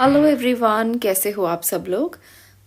Hello everyone, कैसे हो आप सब लोग।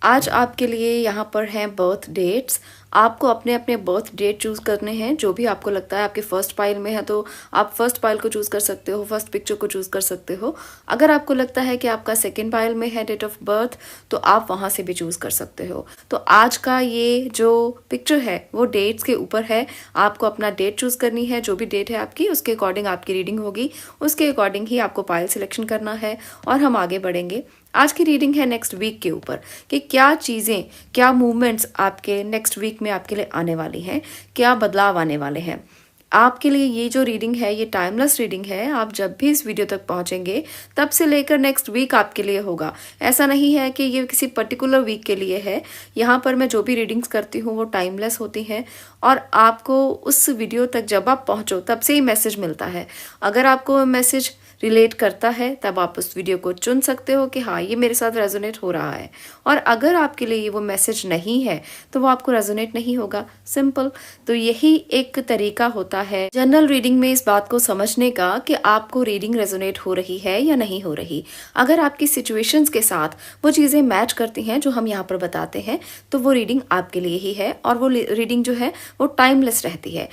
आज आपके लिए यहाँ पर हैं बर्थ डेट्स। आपको अपने अपने बर्थ डेट चूज़ करने हैं। जो भी आपको लगता है आपके फर्स्ट पाइल में है तो आप फर्स्ट पाइल को चूज़ कर सकते हो, फर्स्ट पिक्चर को चूज़ कर सकते हो। अगर आपको लगता है कि आपका सेकंड पाइल में है डेट ऑफ बर्थ तो आप वहाँ से भी चूज़ कर सकते हो। तो आज का ये जो पिक्चर है वो डेट्स के ऊपर है। आपको अपना डेट चूज़ करनी है। जो भी डेट है आपकी उसके अकॉर्डिंग आपकी रीडिंग होगी, उसके अकॉर्डिंग ही आपको पाइल सिलेक्शन करना है और हम आगे बढ़ेंगे। आज की रीडिंग है नेक्स्ट वीक के ऊपर कि क्या चीज़ें, क्या मूवमेंट्स आपके नेक्स्ट वीक में आपके लिए आने वाली हैं, क्या बदलाव आने वाले हैं। आपके लिए ये जो रीडिंग है ये टाइमलेस रीडिंग है। आप जब भी इस वीडियो तक पहुंचेंगे तब से लेकर नेक्स्ट वीक आपके लिए होगा। ऐसा नहीं है कि ये किसी पर्टिकुलर वीक के लिए है। यहाँ पर मैं जो भी रीडिंग्स करती हूँ वो टाइमलेस होती हैं और आपको उस वीडियो तक जब आप पहुँचो तब से ही मैसेज मिलता है। अगर आपको मैसेज रिलेट करता है तब आप उस वीडियो को चुन सकते हो कि हाँ ये मेरे साथ रेजोनेट हो रहा है, और अगर आपके लिए ये वो मैसेज नहीं है तो वो आपको रेजोनेट नहीं होगा। सिंपल। तो यही एक तरीका होता है जनरल रीडिंग में इस बात को समझने का कि आपको रीडिंग रेजोनेट हो रही है या नहीं हो रही। अगर आपकी सिचुएशंस के साथ वो चीज़ें मैच करती हैं जो हम यहाँ पर बताते हैं तो वो रीडिंग आपके लिए ही है और वो रीडिंग जो है वो टाइमलेस रहती है।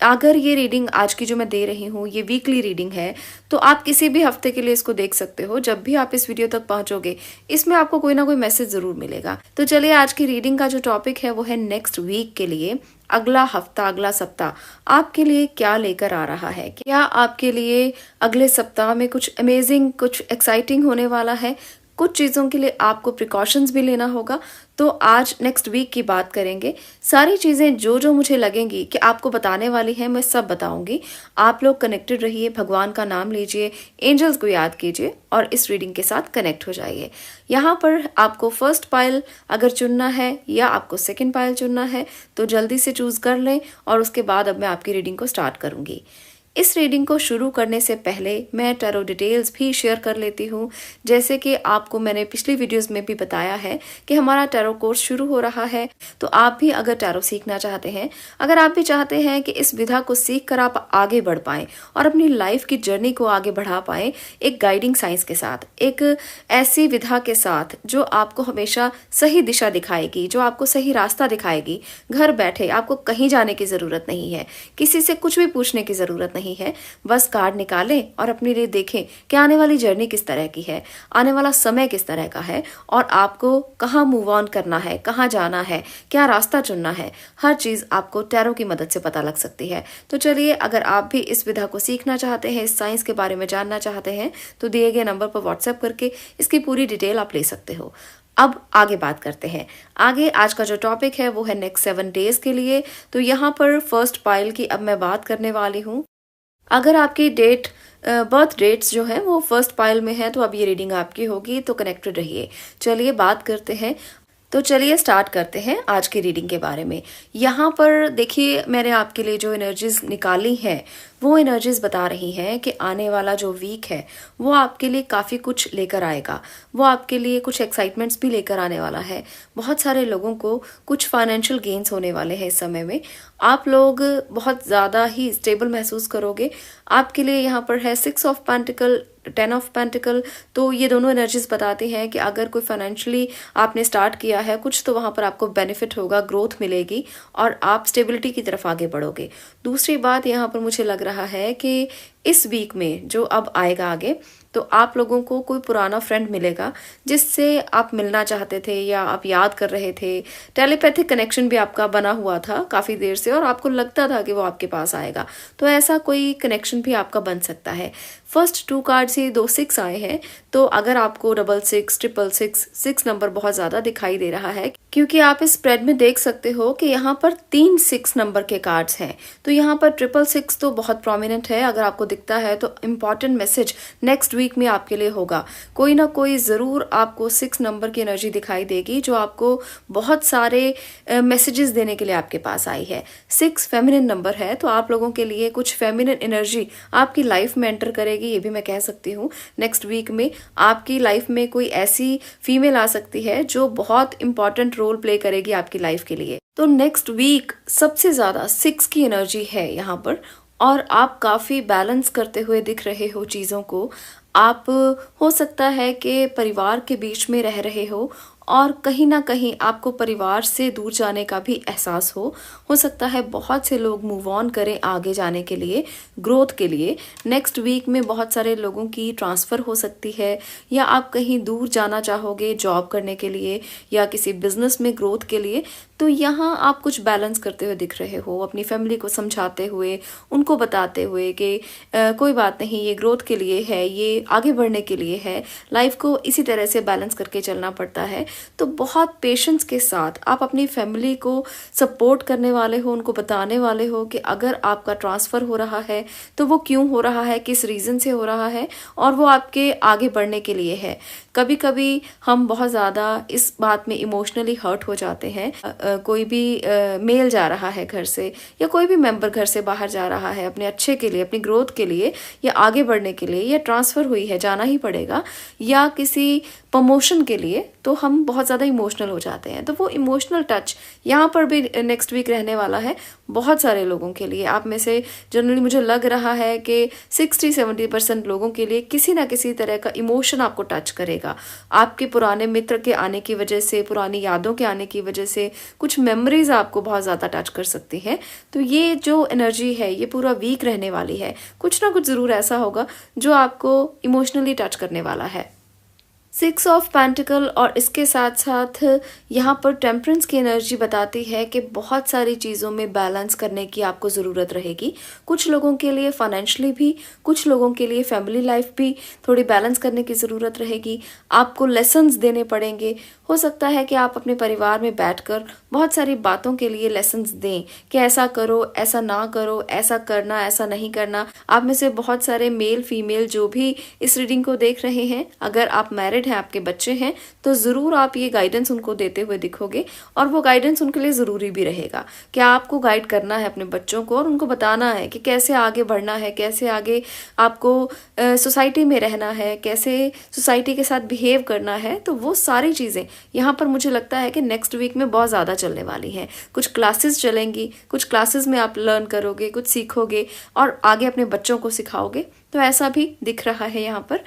अगर ये रीडिंग आज की जो मैं दे रही हूँ ये वीकली रीडिंग है तो आप किसी भी हफ्ते के लिए इसको देख सकते हो। जब भी आप इस वीडियो तक पहुंचोगे इसमें आपको कोई ना कोई मैसेज जरूर मिलेगा। तो चलिए, आज की रीडिंग का जो टॉपिक है वो है नेक्स्ट वीक के लिए, अगला हफ्ता, अगला सप्ताह आपके लिए क्या लेकर आ रहा है। क्या आपके लिए अगले सप्ताह में कुछ अमेजिंग, कुछ एक्साइटिंग होने वाला है। कुछ चीज़ों के लिए आपको प्रिकॉशंस भी लेना होगा। तो आज नेक्स्ट वीक की बात करेंगे। सारी चीज़ें जो जो मुझे लगेंगी कि आपको बताने वाली हैं मैं सब बताऊंगी। आप लोग कनेक्टेड रहिए, भगवान का नाम लीजिए, एंजल्स को याद कीजिए और इस रीडिंग के साथ कनेक्ट हो जाइए। यहाँ पर आपको फर्स्ट पाइल अगर चुनना है या आपको सेकेंड पाइल चुनना है तो जल्दी से चूज़ कर लें और उसके बाद अब मैं आपकी रीडिंग को स्टार्ट करूँगी। इस रीडिंग को शुरू करने से पहले मैं टैरो डिटेल्स भी शेयर कर लेती हूँ। जैसे कि आपको मैंने पिछली वीडियोस में भी बताया है कि हमारा टैरो कोर्स शुरू हो रहा है। तो आप भी अगर टैरो सीखना चाहते हैं, अगर आप भी चाहते हैं कि इस विधा को सीख कर आप आगे बढ़ पाएं और अपनी लाइफ की जर्नी को आगे बढ़ा पाएं एक गाइडिंग साइंस के साथ, एक ऐसी विधा के साथ जो आपको हमेशा सही दिशा दिखाएगी, जो आपको सही रास्ता दिखाएगी। घर बैठे आपको कहीं जाने की ज़रूरत नहीं है, किसी से कुछ भी पूछने की ज़रूरत नहीं है। बस कार्ड निकालें और अपने लिए देखें कि आने वाली जर्नी किस तरह की है, आने वाला समय किस तरह का है और आपको कहाँ मूव ऑन करना है, कहाँ जाना है, क्या रास्ता चुनना है। हर चीज़ आपको टैरो की मदद से पता लग सकती है। तो चलिए, अगर आप भी इस विधा को सीखना चाहते हैं, इस साइंस के बारे में जानना चाहते हैं तो दिए गए नंबर पर व्हाट्सएप करके इसकी पूरी डिटेल आप ले सकते हो। अब आगे बात करते हैं। आगे आज का जो टॉपिक है वो है नेक्स्ट 7 डेज के लिए। तो यहाँ पर फर्स्ट पाइल की अब मैं बात करने वाली हूँ। अगर आपकी बर्थ डेट्स जो है वो फर्स्ट पाइल में है तो अब ये रीडिंग आपकी होगी, तो कनेक्टेड रहिए। चलिए बात करते हैं। तो चलिए स्टार्ट करते हैं आज की रीडिंग के बारे में। यहाँ पर देखिए, मैंने आपके लिए जो एनर्जीज निकाली हैं वो एनर्जीज बता रही हैं कि आने वाला जो वीक है वो आपके लिए काफ़ी कुछ लेकर आएगा। वो आपके लिए कुछ एक्साइटमेंट्स भी लेकर आने वाला है। बहुत सारे लोगों को कुछ फाइनेंशियल गेन्स होने वाले हैं इस समय में। आप लोग बहुत ज़्यादा ही स्टेबल महसूस करोगे। आपके लिए यहाँ पर है 6 ऑफ पेंटिकल, 10 ऑफ पेंटिकल। तो ये दोनों एनर्जीज बताती हैं कि अगर कोई फाइनेंशियली आपने स्टार्ट किया है कुछ तो वहाँ पर आपको बेनिफिट होगा, ग्रोथ मिलेगी और आप स्टेबिलिटी की तरफ आगे बढ़ोगे। दूसरी बात यहाँ पर मुझे लग रहा है कि इस वीक में जो अब आएगा आगे, तो आप लोगों को कोई पुराना फ्रेंड मिलेगा जिससे आप मिलना चाहते थे या आप याद कर रहे थे। टेलीपैथिक कनेक्शन भी आपका बना हुआ था काफ़ी देर से और आपको लगता था कि वो आपके पास आएगा, तो ऐसा कोई कनेक्शन भी आपका बन सकता है। फर्स्ट 2 कार्ड से 2 6 आए हैं, तो अगर आपको 66 666 6 नंबर बहुत ज़्यादा दिखाई दे रहा है क्योंकि आप इस स्प्रेड में देख सकते हो कि यहाँ पर 3 6 नंबर के कार्ड्स हैं। तो यहाँ पर 666 तो बहुत प्रोमिनेंट है। अगर आपको दिखता है तो इम्पॉर्टेंट मैसेज नेक्स्ट वीक में आपके लिए होगा। कोई ना कोई ज़रूर आपको 6 नंबर की एनर्जी दिखाई देगी जो आपको बहुत सारे मैसेजेस देने के लिए आपके पास आई है। 6 फेमिनिन नंबर है, तो आप लोगों के लिए कुछ फेमिनिन एनर्जी आपकी लाइफ में एंटर करेगी, ये भी मैं कह सकती हूँ। नेक्स्ट वीक में आपकी लाइफ में कोई ऐसी फीमेल आ सकती है जो बहुत इंपॉर्टेंट रोल प्ले करेगी आपकी लाइफ के लिए। तो नेक्स्ट वीक सबसे ज़्यादा 6 की एनर्जी है यहाँ पर और आप काफ़ी बैलेंस करते हुए दिख रहे हो चीज़ों को। आप हो सकता है कि परिवार के बीच में रह रहे हो और कहीं ना कहीं आपको परिवार से दूर जाने का भी एहसास हो सकता है बहुत से लोग मूव ऑन करें आगे जाने के लिए, ग्रोथ के लिए। नेक्स्ट वीक में बहुत सारे लोगों की ट्रांसफ़र हो सकती है, या आप कहीं दूर जाना चाहोगे जॉब करने के लिए या किसी बिजनेस में ग्रोथ के लिए। तो यहाँ आप कुछ बैलेंस करते हुए दिख रहे हो, अपनी फैमिली को समझाते हुए, उनको बताते हुए कि कोई बात नहीं, ये ग्रोथ के लिए है, ये आगे बढ़ने के लिए है, लाइफ को इसी तरह से बैलेंस करके चलना पड़ता है। तो बहुत पेशेंस के साथ आप अपनी फैमिली को सपोर्ट करने वाले हो, उनको बताने वाले हो कि अगर आपका ट्रांसफ़र हो रहा है तो वो क्यों हो रहा है, किस रीज़न से हो रहा है, और वो आपके आगे बढ़ने के लिए है। कभी कभी हम बहुत ज़्यादा इस बात में इमोशनली हर्ट हो जाते हैं। कोई भी मेल जा रहा है घर से, या कोई भी मेंबर घर से बाहर जा रहा है अपने अच्छे के लिए, अपनी ग्रोथ के लिए, या आगे बढ़ने के लिए, या ट्रांसफ़र हुई है जाना ही पड़ेगा, या किसी प्रमोशन के लिए, तो हम बहुत ज़्यादा इमोशनल हो जाते हैं। तो वो इमोशनल टच यहाँ पर भी नेक्स्ट वीक रहने वाला है बहुत सारे लोगों के लिए। आप में से जनरली मुझे लग रहा है कि 60-70% लोगों के लिए किसी ना किसी तरह का इमोशन आपको टच करेगा। आपके पुराने मित्र के आने की वजह से, पुरानी यादों के आने की वजह से कुछ मेमोरीज आपको बहुत ज़्यादा टच कर सकती हैं। तो ये जो एनर्जी है ये पूरा वीक रहने वाली है। कुछ ना कुछ ज़रूर ऐसा होगा जो आपको इमोशनली टच करने वाला है। 6 ऑफ पेंटिकल और इसके साथ साथ यहाँ पर टेम्परेंस की एनर्जी बताती है कि बहुत सारी चीज़ों में बैलेंस करने की आपको ज़रूरत रहेगी। कुछ लोगों के लिए फाइनेंशियली भी, कुछ लोगों के लिए फैमिली लाइफ भी थोड़ी बैलेंस करने की ज़रूरत रहेगी। आपको लेसन्स देने पड़ेंगे। हो सकता है कि आप अपने परिवार में बैठकर बहुत सारी बातों के लिए लेसन्स दें कि ऐसा करो, ऐसा ना करो, ऐसा करना, ऐसा नहीं करना। आप में से बहुत सारे मेल फीमेल जो भी इस रीडिंग को देख रहे हैं, अगर आप मैरिड हैं, आपके बच्चे हैं, तो ज़रूर आप ये गाइडेंस उनको देते हुए दिखोगे, और वो गाइडेंस उनके लिए ज़रूरी भी रहेगा कि आपको गाइड करना है अपने बच्चों को, और उनको बताना है कि कैसे आगे बढ़ना है, कैसे आगे आपको सोसाइटी में रहना है, कैसे सोसाइटी के साथ बिहेव करना है। तो वो सारी चीज़ें यहाँ पर मुझे लगता है कि नेक्स्ट वीक में बहुत ज़्यादा चलने वाली हैं। कुछ क्लासेस चलेंगी, कुछ क्लासेस में आप लर्न करोगे, कुछ सीखोगे और आगे अपने बच्चों को सिखाओगे। तो ऐसा भी दिख रहा है यहाँ पर।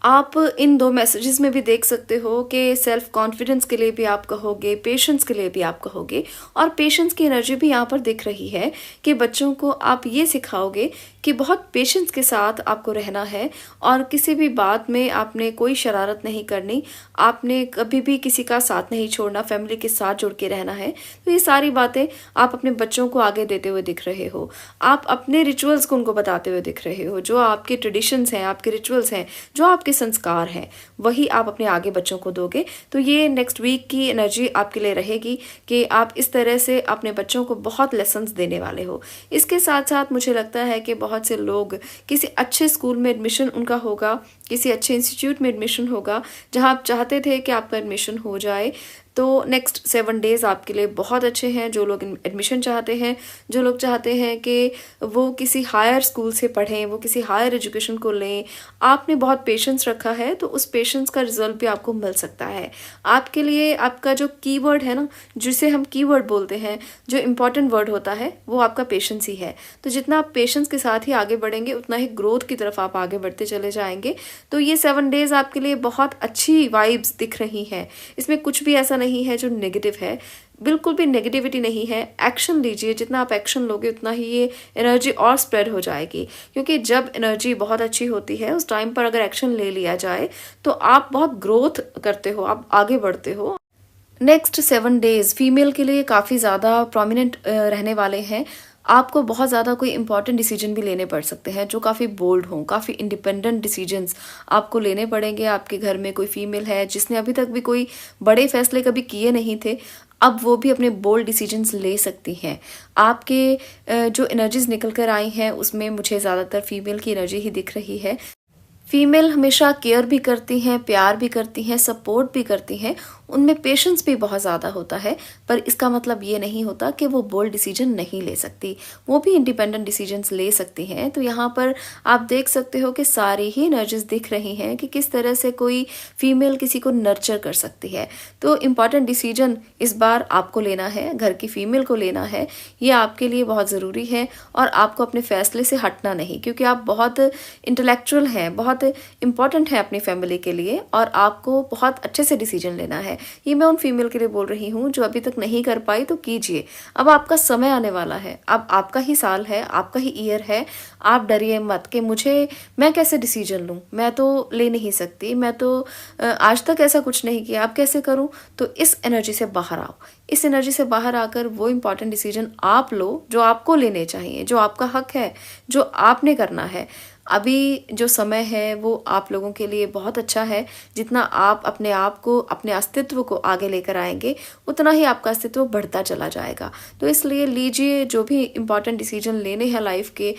आप इन 2 मैसेजेस में भी देख सकते हो कि सेल्फ कॉन्फिडेंस के लिए भी आप कहोगे, पेशेंस के लिए भी आप कहोगे, और पेशेंस की एनर्जी भी यहाँ पर दिख रही है कि बच्चों को आप ये सिखाओगे कि बहुत पेशेंस के साथ आपको रहना है, और किसी भी बात में आपने कोई शरारत नहीं करनी, आपने कभी भी किसी का साथ नहीं छोड़ना, फैमिली के साथ जुड़ के रहना है। तो ये सारी बातें आप अपने बच्चों को आगे देते हुए दिख रहे हो। आप अपने रिचुअल्स को उनको बताते हुए दिख रहे हो, जो आपके ट्रेडिशंस हैं, आपके रिचुअल्स हैं, जो आपके संस्कार हैं, वही आप अपने आगे बच्चों को दोगे। तो ये नेक्स्ट वीक की एनर्जी आपके लिए रहेगी कि आप इस तरह से अपने बच्चों को बहुत लेसन्स देने वाले हो। इसके साथ साथ मुझे लगता है कि बहुत से लोग किसी अच्छे स्कूल में एडमिशन उनका होगा, किसी अच्छे इंस्टीट्यूट में एडमिशन होगा जहां आप चाहते थे कि आपका एडमिशन हो जाए। तो नेक्स्ट 7 डेज़ आपके लिए बहुत अच्छे हैं। जो लोग एडमिशन चाहते हैं, जो लोग चाहते हैं कि वो किसी हायर स्कूल से पढ़ें, वो किसी हायर एजुकेशन को लें, आपने बहुत पेशेंस रखा है, तो उस पेशेंस का रिजल्ट भी आपको मिल सकता है। आपके लिए आपका जो कीवर्ड है ना, जिसे हम कीवर्ड बोलते हैं, जो इम्पॉर्टेंट वर्ड होता है, वो आपका पेशेंस ही है। तो जितना आप पेशेंस के साथ ही आगे बढ़ेंगे, उतना ही ग्रोथ की तरफ आप आगे बढ़ते चले जाएंगे। तो ये 7 डेज़ आपके लिए बहुत अच्छी वाइब्स दिख रही हैं। इसमें कुछ भी ऐसा नहीं है जो नेगेटिव है, बिल्कुल भी नेगेटिविटी नहीं है। एक्शन लीजिए, जितना आप एक्शन लोगे उतना ही ये एनर्जी और स्प्रेड हो जाएगी, क्योंकि जब एनर्जी बहुत अच्छी होती है उस टाइम पर अगर एक्शन ले लिया जाए तो आप बहुत ग्रोथ करते हो, आप आगे बढ़ते हो। नेक्स्ट 7 डेज़ फीमेल के लिए काफ़ी ज़्यादा प्रोमिनेंट रहने वाले हैं। आपको बहुत ज़्यादा कोई इंपॉर्टेंट डिसीजन भी लेने पड़ सकते हैं जो काफ़ी बोल्ड हों, काफ़ी इंडिपेंडेंट डिसीजंस आपको लेने पड़ेंगे। आपके घर में कोई फीमेल है जिसने अभी तक भी कोई बड़े फैसले कभी किए नहीं थे, अब वो भी अपने बोल्ड डिसीजंस ले सकती हैं। आपके जो एनर्जीज निकल कर आई हैं उसमें मुझे ज़्यादातर फीमेल की एनर्जी ही दिख रही है। फीमेल हमेशा केयर भी करती हैं, प्यार भी करती हैं, सपोर्ट भी करती हैं, उनमें पेशेंस भी बहुत ज़्यादा होता है। पर इसका मतलब ये नहीं होता कि वो बोल्ड डिसीजन नहीं ले सकती, वो भी इंडिपेंडेंट डिसीजंस ले सकती हैं। तो यहाँ पर आप देख सकते हो कि सारी ही एनर्जीज दिख रही हैं कि किस तरह से कोई फीमेल किसी को नर्चर कर सकती है। तो इम्पॉर्टेंट डिसीजन इस बार आपको लेना है, घर की फीमेल को लेना है, ये आपके लिए बहुत ज़रूरी है। और आपको अपने फैसले से हटना नहीं, क्योंकि आप बहुत इंटेलेक्चुअल हैं, बहुत बहुत इंपॉर्टेंट है अपनी फैमिली के लिए और आपको बहुत अच्छे से डिसीजन लेना है। ये मैं उन फीमेल के लिए बोल रही हूँ जो अभी तक नहीं कर पाई, तो कीजिए। अब आपका समय आने वाला है, अब आपका ही साल है, आपका ही ईयर है। आप डरिए मत कि मैं कैसे डिसीजन लूँ, मैं तो ले नहीं सकती, मैं तो आज तक ऐसा कुछ नहीं किया, अब कैसे करूँ। तो इस एनर्जी से बाहर आओ। इस एनर्जी से बाहर आकर वो इम्पॉर्टेंट डिसीजन आप लो जो आपको लेने चाहिए, जो आपका हक है, जो आपने करना है। अभी जो समय है वो आप लोगों के लिए बहुत अच्छा है। जितना आप अपने आप को, अपने अस्तित्व को आगे लेकर आएंगे, उतना ही आपका अस्तित्व बढ़ता चला जाएगा। तो इसलिए लीजिए जो भी इम्पोर्टेंट डिसीजन लेने हैं लाइफ के।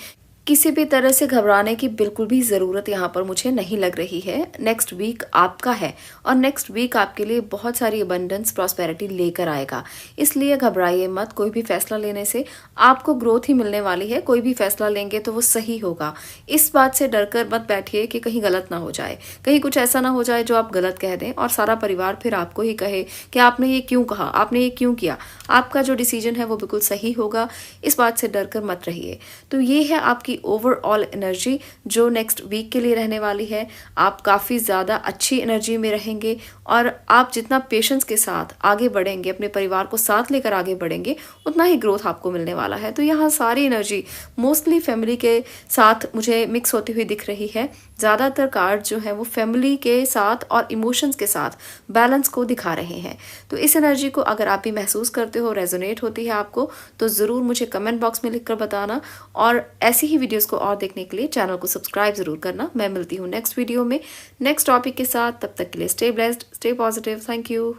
किसी भी तरह से घबराने की बिल्कुल भी ज़रूरत यहाँ पर मुझे नहीं लग रही है। नेक्स्ट वीक आपका है और नेक्स्ट वीक आपके लिए बहुत सारी अबंडेंस, प्रॉस्पेरिटी लेकर आएगा। इसलिए घबराइए मत। कोई भी फैसला लेने से आपको ग्रोथ ही मिलने वाली है। कोई भी फैसला लेंगे तो वो सही होगा। इस बात से डर कर मत बैठिए कि कहीं गलत ना हो जाए, कहीं कुछ ऐसा ना हो जाए जो आप गलत कह दें और सारा परिवार फिर आपको ही कहे कि आपने ये क्यों कहा, आपने ये क्यों किया। आपका जो डिसीजन है वो बिल्कुल सही होगा। इस बात से डर कर मत रहिए। तो ये है आपकी ओवरऑल एनर्जी जो नेक्स्ट वीक के लिए रहने वाली है। आप काफ़ी ज़्यादा अच्छी एनर्जी में रहेंगे और आप जितना पेशेंस के साथ आगे बढ़ेंगे, अपने परिवार को साथ लेकर आगे बढ़ेंगे, उतना ही ग्रोथ आपको मिलने वाला है। तो यहाँ सारी एनर्जी मोस्टली फैमिली के साथ मुझे मिक्स होती हुई दिख रही है। ज़्यादातर कार्ड जो है वो फैमिली के साथ और इमोशंस के साथ बैलेंस को दिखा रहे हैं। तो इस एनर्जी को अगर आप भी महसूस करते हो, रेजोनेट होती है आपको, तो ज़रूर मुझे कमेंट बॉक्स में लिखकर बताना। और ऐसी ही वीडियोस को और देखने के लिए चैनल को सब्सक्राइब ज़रूर करना। मैं मिलती हूँ नेक्स्ट वीडियो में नेक्स्ट टॉपिक के साथ। तब तक के लिए stay blessed, stay positive. Thank you.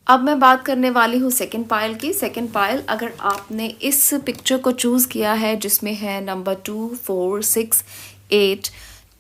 अब मैं बात करने वाली हूँ सेकंड पाइल की। सेकंड पाइल, अगर आपने इस पिक्चर को चूज़ किया है जिसमें है नंबर 2, 4, 6, 8,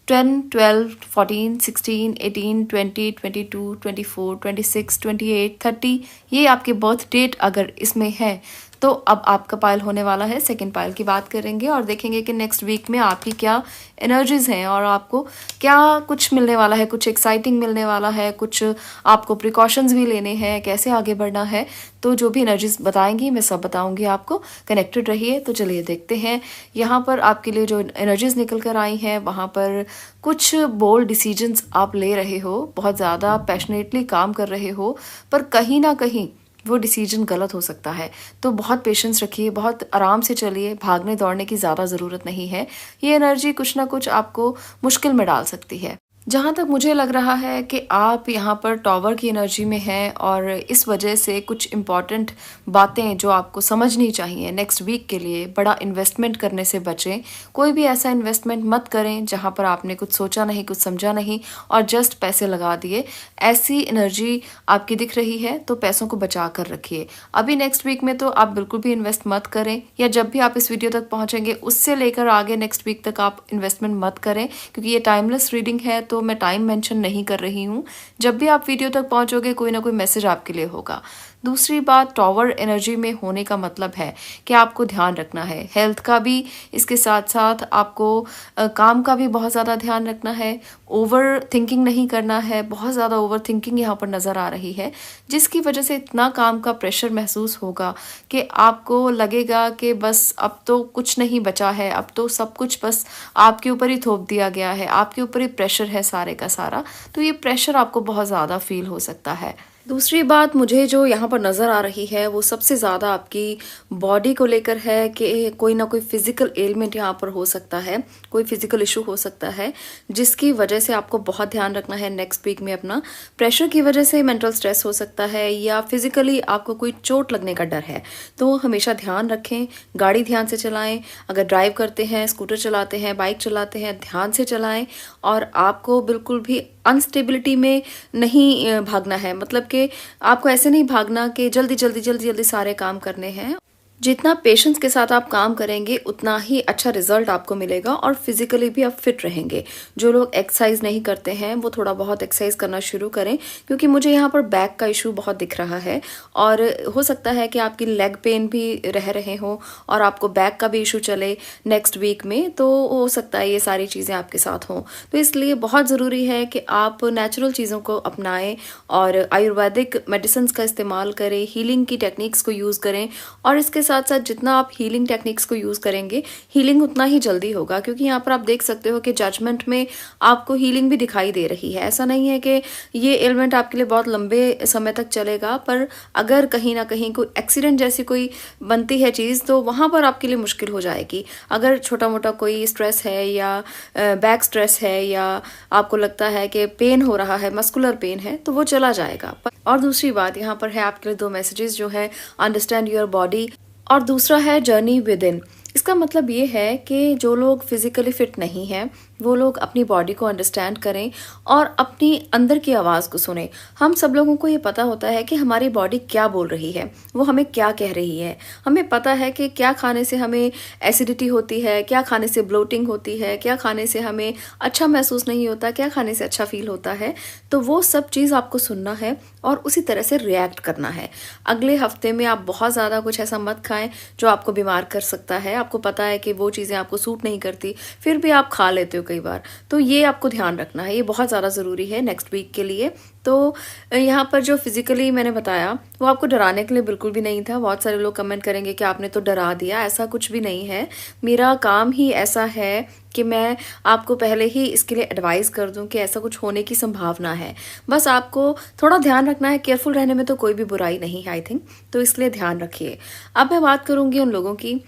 10, 12, 14, 16, 18, 20, 22, 24, 26, 28, 30, ये आपके बर्थ डेट अगर इसमें है तो अब आपका पाइल होने वाला है। सेकंड पाइल की बात करेंगे और देखेंगे कि नेक्स्ट वीक में आपकी क्या एनर्जीज हैं और आपको क्या कुछ मिलने वाला है, कुछ एक्साइटिंग मिलने वाला है, कुछ आपको प्रिकॉशंस भी लेने हैं, कैसे आगे बढ़ना है। तो जो भी एनर्जीज बताएंगी मैं सब बताऊंगी आपको। कनेक्टेड रहिए। तो चलिए देखते हैं यहाँ पर आपके लिए जो एनर्जीज निकल कर आई हैं। वहाँ पर कुछ बोल्ड डिसीजंस आप ले रहे हो, बहुत ज़्यादा पैशनेटली काम कर रहे हो, पर कहीं ना कहीं वो डिसीजन गलत हो सकता है। तो बहुत पेशेंस रखिए, बहुत आराम से चलिए। भागने दौड़ने की ज़्यादा ज़रूरत नहीं है। ये एनर्जी कुछ ना कुछ आपको मुश्किल में डाल सकती है। जहाँ तक मुझे लग रहा है कि आप यहाँ पर टॉवर की एनर्जी में हैं और इस वजह से कुछ इम्पॉर्टेंट बातें जो आपको समझनी चाहिए नेक्स्ट वीक के लिए, बड़ा इन्वेस्टमेंट करने से बचें। कोई भी ऐसा इन्वेस्टमेंट मत करें जहाँ पर आपने कुछ सोचा नहीं, कुछ समझा नहीं और जस्ट पैसे लगा दिए। ऐसी एनर्जी आपकी दिख रही है तो पैसों को बचा कर रखिए। अभी नेक्स्ट वीक में तो आप बिल्कुल भी इन्वेस्ट मत करें, या जब भी आप इस वीडियो तक पहुँचेंगे उससे लेकर आगे नेक्स्ट वीक तक आप इन्वेस्टमेंट मत करें, क्योंकि ये टाइमलेस रीडिंग है। तो मैं टाइम मेंशन नहीं कर रही हूँ। जब भी आप वीडियो तक पहुंचोगे कोई ना कोई मैसेज आपके लिए होगा। दूसरी बात, टॉवर एनर्जी में होने का मतलब है कि आपको ध्यान रखना है हेल्थ का भी, इसके साथ साथ आपको काम का भी बहुत ज़्यादा ध्यान रखना है। ओवर थिंकिंग नहीं करना है। बहुत ज़्यादा ओवर थिंकिंग यहाँ पर नज़र आ रही है, जिसकी वजह से इतना काम का प्रेशर महसूस होगा कि आपको लगेगा कि बस अब तो कुछ नहीं बचा है, अब तो सब कुछ बस आपके ऊपर ही थोप दिया गया है, आपके ऊपर ही प्रेशर है सारे का सारा। तो ये प्रेशर आपको बहुत ज़्यादा फील हो सकता है। दूसरी बात मुझे जो यहाँ पर नज़र आ रही है वो सबसे ज़्यादा आपकी बॉडी को लेकर है कि कोई ना कोई फिजिकल एलिमेंट यहाँ पर हो सकता है, कोई फिजिकल इशू हो सकता है, जिसकी वजह से आपको बहुत ध्यान रखना है नेक्स्ट वीक में। अपना प्रेशर की वजह से मेंटल स्ट्रेस हो सकता है या फिजिकली आपको कोई चोट लगने का डर है। तो हमेशा ध्यान रखें, गाड़ी ध्यान से चलाएं। अगर ड्राइव करते हैं, स्कूटर चलाते हैं, बाइक चलाते हैं, ध्यान से चलाएं। और आपको बिल्कुल भी अनस्टेबिलिटी में नहीं भागना है, मतलब कि आपको ऐसे नहीं भागना कि जल्दी सारे काम करने हैं। जितना पेशेंस के साथ आप काम करेंगे उतना ही अच्छा रिजल्ट आपको मिलेगा और फिजिकली भी आप फिट रहेंगे। जो लोग एक्सरसाइज नहीं करते हैं वो थोड़ा बहुत एक्सरसाइज करना शुरू करें, क्योंकि मुझे यहाँ पर बैक का इशू बहुत दिख रहा है और हो सकता है कि आपकी लेग पेन भी रह रहे हो और आपको बैक का भी इशू चले नेक्स्ट वीक में। तो हो सकता है ये सारी चीज़ें आपके साथ हों। तो इसलिए बहुत ज़रूरी है कि आप नेचुरल चीज़ों को अपनाएं और आयुर्वेदिक मेडिसिन का इस्तेमाल करें, हीलिंग की टेक्निक्स को यूज़ करें और इसके साथ साथ जितना आप हीलिंग टेक्निक्स को यूज़ करेंगे, हीलिंग उतना ही जल्दी होगा, क्योंकि यहाँ पर आप देख सकते हो कि जजमेंट में आपको हीलिंग भी दिखाई दे रही है। ऐसा नहीं है कि ये एलिमेंट आपके लिए बहुत लंबे समय तक चलेगा, पर अगर कहीं ना कहीं कोई एक्सीडेंट जैसी कोई बनती है चीज़ तो वहाँ पर आपके लिए मुश्किल हो जाएगी। अगर छोटा मोटा कोई स्ट्रेस है या बैक स्ट्रेस है या आपको लगता है कि पेन हो रहा है, मस्कुलर पेन है, तो वो चला जाएगा। और दूसरी बात यहाँ पर है आपके लिए 2 मैसेजेस जो है, अंडरस्टैंड योर बॉडी और दूसरा है जर्नी विद इन। इसका मतलब ये है कि जो लोग फिजिकली फिट नहीं हैं वो लोग अपनी बॉडी को अंडरस्टैंड करें और अपनी अंदर की आवाज़ को सुने। हम सब लोगों को ये पता होता है कि हमारी बॉडी क्या बोल रही है, वो हमें क्या कह रही है। हमें पता है कि क्या खाने से हमें एसिडिटी होती है, क्या खाने से ब्लोटिंग होती है, क्या खाने से हमें अच्छा महसूस नहीं होता, क्या खाने से अच्छा फील होता है। तो वो सब चीज़ आपको सुनना है और उसी तरह से रिएक्ट करना है। अगले हफ्ते में आप बहुत ज़्यादा कुछ ऐसा मत खाएं जो आपको बीमार कर सकता है। आपको पता है कि वो चीज़ें आपको सूट नहीं करती, फिर भी आप खा लेते हो कई बार, तो ये आपको ध्यान रखना है, ये बहुत ज़्यादा ज़रूरी है नेक्स्ट वीक के लिए। तो यहाँ पर जो फिजिकली मैंने बताया वो आपको डराने के लिए बिल्कुल भी नहीं था। बहुत सारे लोग कमेंट करेंगे कि आपने तो डरा दिया, ऐसा कुछ भी नहीं है। मेरा काम ही ऐसा है कि मैं आपको पहले ही इसके लिए एडवाइस कर दूं कि ऐसा कुछ होने की संभावना है। बस आपको थोड़ा ध्यान रखना है, केयरफुल रहने में तो कोई भी बुराई नहीं है आई थिंक, तो इसलिए ध्यान रखिए। अब मैं बात करूंगी उन लोगों की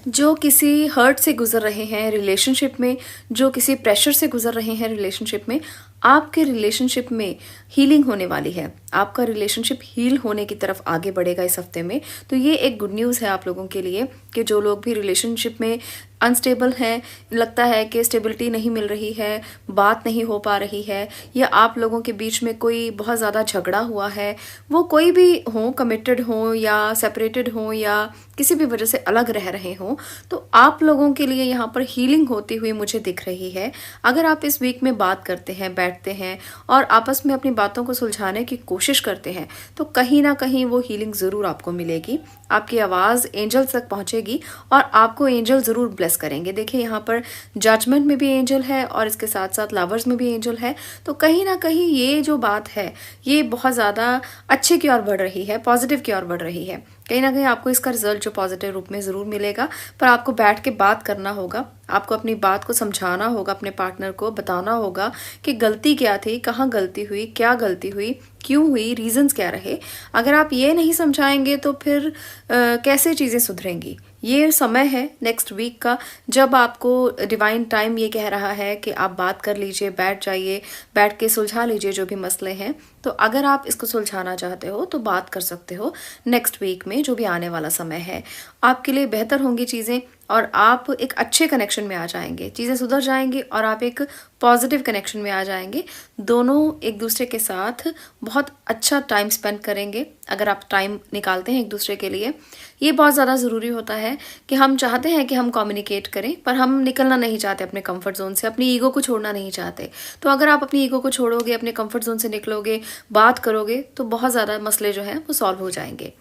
जो किसी हर्ट से गुजर रहे हैं रिलेशनशिप में, जो किसी प्रेशर से गुजर रहे हैं रिलेशनशिप में। आपके रिलेशनशिप में हीलिंग होने वाली है, आपका रिलेशनशिप हील होने की तरफ आगे बढ़ेगा इस हफ्ते में। तो ये एक गुड न्यूज़ है आप लोगों के लिए कि जो लोग भी रिलेशनशिप में अनस्टेबल हैं, लगता है कि स्टेबिलिटी नहीं मिल रही है, बात नहीं हो पा रही है, या आप लोगों के बीच में कोई बहुत ज़्यादा झगड़ा हुआ है, वो कोई भी हो, कमिटेड हो या सेपरेटेड हो या किसी भी वजह से अलग रह रहे हों, तो आप लोगों के लिए यहाँ पर हीलिंग होती हुई मुझे दिख रही है। अगर आप इस वीक में बात करते हैं, बैठते हैं और आपस में अपनी बातों को सुलझाने की कोशिश करते हैं, तो कहीं ना कहीं वो हीलिंग ज़रूर आपको मिलेगी। आपकी आवाज़ एंजल्स तक पहुँचेगी और आपको एंजल ज़रूर ब्लेस करेंगे। देखिए यहाँ पर जजमेंट में भी एंजल है और इसके साथ साथ लवर्स में भी एंजल है, तो कहीं ना कहीं ये जो बात है ये बहुत ज़्यादा अच्छे की ओर बढ़ रही है, पॉजिटिव की ओर बढ़ रही है। कहीं ना कहीं आपको इसका रिजल्ट जो पॉजिटिव रूप में ज़रूर मिलेगा, पर आपको बैठ के बात करना होगा, आपको अपनी बात को समझाना होगा, अपने पार्टनर को बताना होगा कि गलती क्या थी, कहाँ गलती हुई, क्या गलती हुई, क्यों हुई, रीजंस क्या रहे। अगर आप ये नहीं समझाएंगे तो फिर कैसे चीज़ें सुधरेंगी। ये समय है नेक्स्ट वीक का जब आपको डिवाइन टाइम ये कह रहा है कि आप बात कर लीजिए, बैठ जाइए, बैठ के सुलझा लीजिए जो भी मसले हैं। तो अगर आप इसको सुलझाना चाहते हो तो बात कर सकते हो नेक्स्ट वीक में, जो भी आने वाला समय है। आपके लिए बेहतर होंगी चीज़ें और आप एक अच्छे कनेक्शन में आ जाएंगे, चीज़ें सुधर जाएंगी और आप एक पॉजिटिव कनेक्शन में आ जाएंगे। दोनों एक दूसरे के साथ बहुत अच्छा टाइम स्पेंड करेंगे अगर आप टाइम निकालते हैं एक दूसरे के लिए। ये बहुत ज़्यादा ज़रूरी होता है कि हम चाहते हैं कि हम कम्युनिकेट करें, पर हम निकलना नहीं चाहते अपने कंफर्ट जोन से, अपनी ईगो को छोड़ना नहीं चाहते। तो अगर आप अपनी ईगो को छोड़ोगे, अपने कंफर्ट जोन से निकलोगे, बात करोगे, तो बहुत ज़्यादा मसले जो हैं वो सॉल्व हो जाएंगे।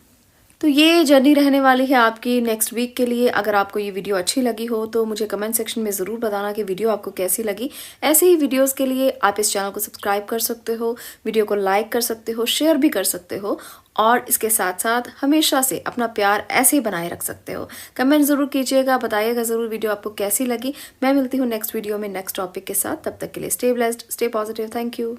तो ये जर्नी रहने वाली है आपकी नेक्स्ट वीक के लिए। अगर आपको ये वीडियो अच्छी लगी हो तो मुझे कमेंट सेक्शन में ज़रूर बताना कि वीडियो आपको कैसी लगी। ऐसे ही वीडियोस के लिए आप इस चैनल को सब्सक्राइब कर सकते हो, वीडियो को लाइक कर सकते हो, शेयर भी कर सकते हो और इसके साथ साथ हमेशा से अपना प्यार ऐसे ही बनाए रख सकते हो। कमेंट ज़रूर कीजिएगा, बताइएगा ज़रूर वीडियो आपको कैसी लगी। मैं मिलती हूँ नेक्स्ट वीडियो में नेक्स्ट टॉपिक के साथ। तब तक के लिए stay blessed, stay positive. Thank you.